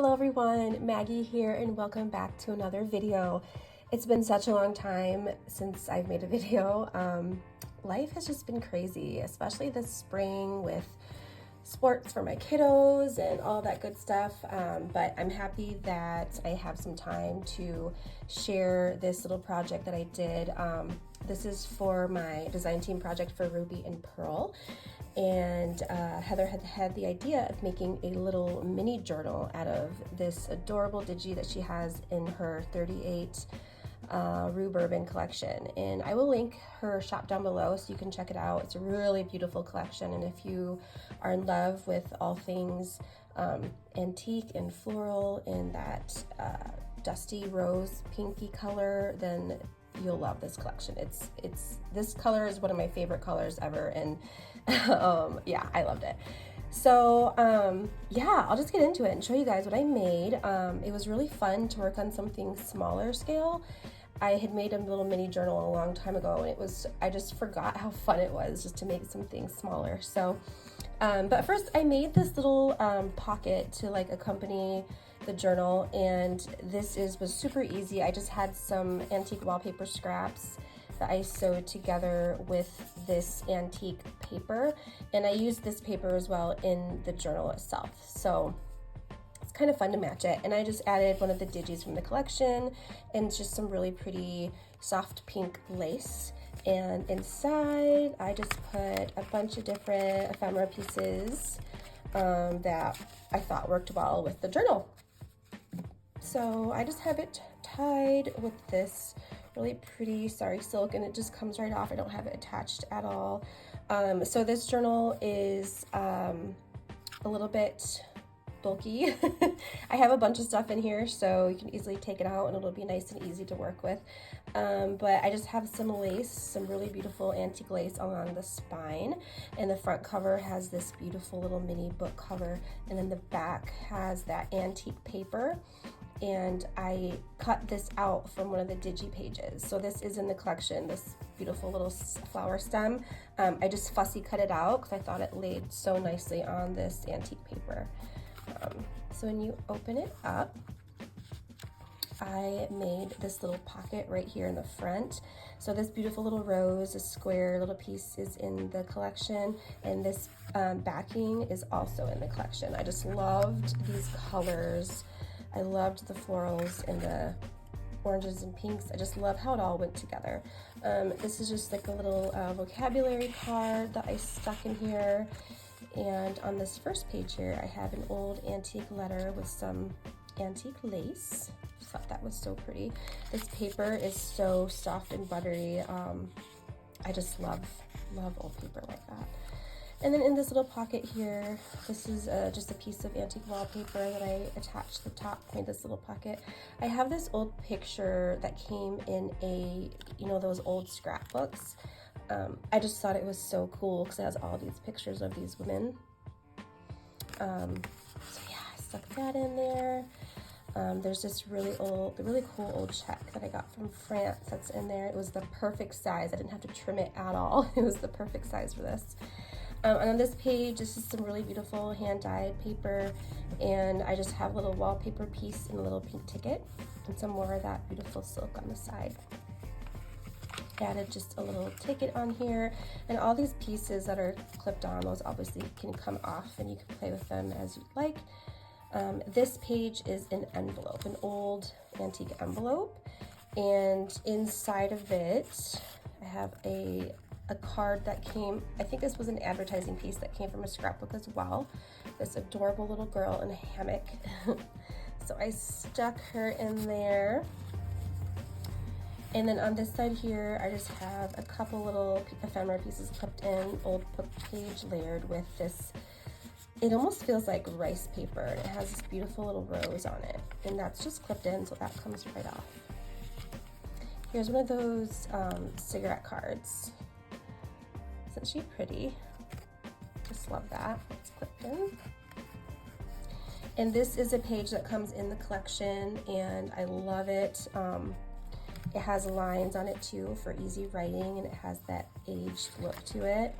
Hello everyone, Maggie here and welcome back to another video. It's been such a long time since I've made a video. Life has just been crazy, especially this spring with sports for my kiddos and all that good stuff. But I'm happy that I have some time to share this little project that I did. This is for my design team project for Ruby and Pearl. And Heather had the idea of making a little mini journal out of this adorable digi that she has in her 38 Rue Bourbon collection. And I will link her shop down below so you can check it out. It's a really beautiful collection, and if you are in love with all things antique and floral in that dusty rose pinky color, then you'll love this collection. This color is one of my favorite colors ever, and yeah, I loved it. So yeah, I'll just get into it and show you guys what I made. It was really fun to work on something smaller scale. I had made a little mini journal a long time ago, and I just forgot how fun it was just to make something smaller. So but first I made this little pocket to like accompany the journal, and was super easy. I just had some antique wallpaper scraps that I sewed together with this antique paper, and I used this paper as well in the journal itself. So it's kind of fun to match it. And I just added one of the digis from the collection and just some really pretty soft pink lace. And inside I just put a bunch of different ephemera pieces that I thought worked well with the journal. So I just have it tied with this really pretty sari silk, and it just comes right off. I don't have it attached at all. So this journal is a little bit bulky. I have a bunch of stuff in here, so you can easily take it out and it'll be nice and easy to work with. But I just have some lace, some really beautiful antique lace along the spine, and the front cover has this beautiful little mini book cover, and then the back has that antique paper. And I cut this out from one of the digi pages. So this is in the collection, this beautiful little flower stem. I just fussy cut it out because I thought it laid so nicely on this antique paper. So when you open it up, I made this little pocket right here in the front. So this beautiful little rose, a square little piece, is in the collection, and this backing is also in the collection. I just loved these colors. I loved the florals and the oranges and pinks. I just love how it all went together. This is just like a little vocabulary card that I stuck in here. And on this first page here, I have an old antique letter with some antique lace. Just thought that was so pretty. This paper is so soft and buttery. I just love old paper like that. And then in this little pocket here, this is just a piece of antique wallpaper that I attached to the top, made this little pocket. I have this old picture that came in those old scrapbooks. I just thought it was so cool because it has all these pictures of these women. So yeah, I stuck that in there. There's this really cool old check that I got from France that's in there. It was the perfect size. I didn't have to trim it at all. It was the perfect size for this. And on this page, this is some really beautiful hand-dyed paper, and I just have a little wallpaper piece and a little pink ticket and some more of that beautiful silk on the side. Added just a little ticket on here, and all these pieces that are clipped on, those obviously can come off and you can play with them as you'd like. This page is an envelope, an old antique envelope, and inside of it I have a card that came, I think this was an advertising piece that came from a scrapbook as well. This adorable little girl in a hammock. So I stuck her in there. And then on this side here, I just have a couple little ephemera pieces clipped in, old book page layered with this, it almost feels like rice paper, and it has this beautiful little rose on it, and that's just clipped in, so that comes right off. Here's one of those cigarette cards. Isn't she pretty? Just love that. It's clipped in. And this is a page that comes in the collection, and I love it. It has lines on it too for easy writing, and it has that aged look to it.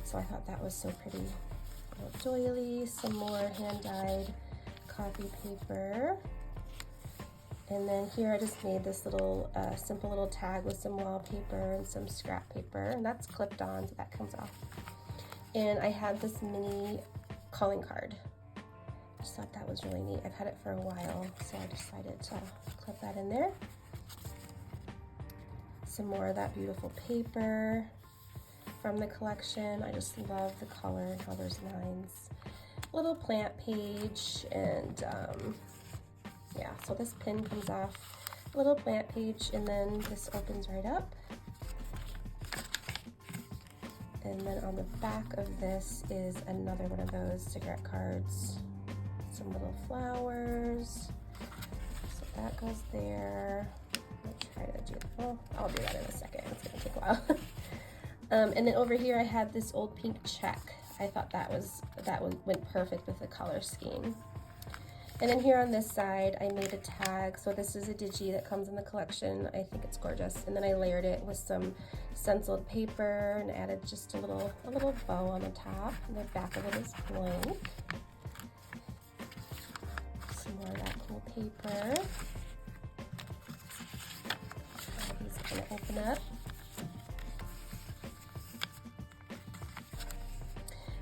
So I thought that was so pretty. A little doily, some more hand-dyed copy paper. And then here I just made this little simple little tag with some wallpaper and some scrap paper, and that's clipped on, so that comes off. And I had this mini calling card. I just thought that was really neat. I've had it for a while, so I decided to clip that in there. Some more of that beautiful paper from the collection. I just love the color and how there's lines. Little plant page, and yeah, so this pin comes off, little plant page, and then this opens right up. And then on the back of this is another one of those cigarette cards. Some little flowers. So that goes there. I'll try to do, oh, I'll do that in a second. It's gonna take a while. And then over here I had this old pink check. I thought that went perfect with the color scheme. And then here on this side, I made a tag. So this is a digi that comes in the collection. I think it's gorgeous. And then I layered it with some stenciled paper and added just a little bow on the top. And the back of it is blank. Some more of that cool paper. These are gonna open up.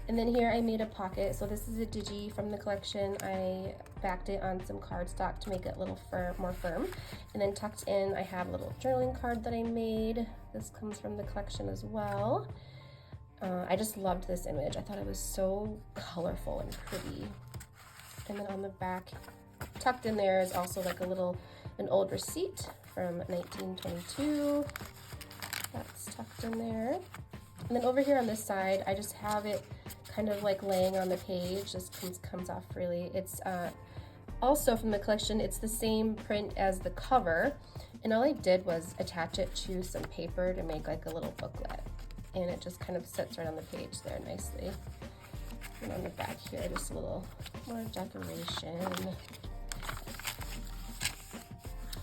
And then here I made a pocket. So this is a digi from the collection. I backed it on some cardstock to make it a little more firm. And then tucked in, I have a little journaling card that I made. This comes from the collection as well. I just loved this image. I thought it was so colorful and pretty. And then on the back, tucked in there is also like an old receipt from 1922. That's tucked in there. And then over here on this side, I just have it kind of like laying on the page. This comes off freely. It's also from the collection. It's the same print as the cover, and all I did was attach it to some paper to make like a little booklet, and it just kind of sits right on the page there nicely. And on the back here, just a little more decoration.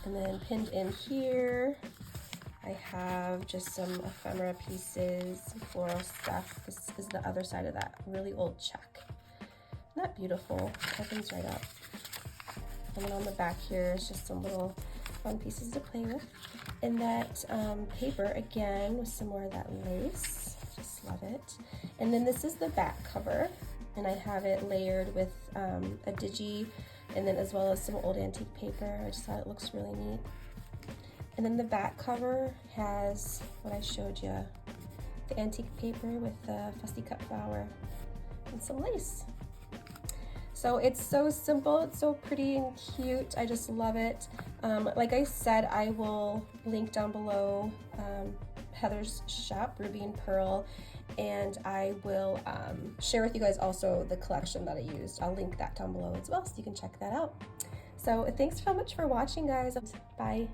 And then pinned in here, I have just some ephemera pieces, some floral stuff. This is the other side of that really old check. Isn't that beautiful? It opens right up. And then on the back here is just some little fun pieces to play with. And that paper, again, with some more of that lace. Just love it. And then this is the back cover. And I have it layered with a digi, and then as well as some old antique paper. I just thought it looks really neat. And then the back cover has what I showed you, the antique paper with the fussy cut flower and some lace. So it's so simple, it's so pretty and cute. I just love it. Like I said, I will link down below Heather's shop, Ruby and Pearl, and I will share with you guys also the collection that I used. I'll link that down below as well, so you can check that out. So thanks so much for watching, guys. Bye.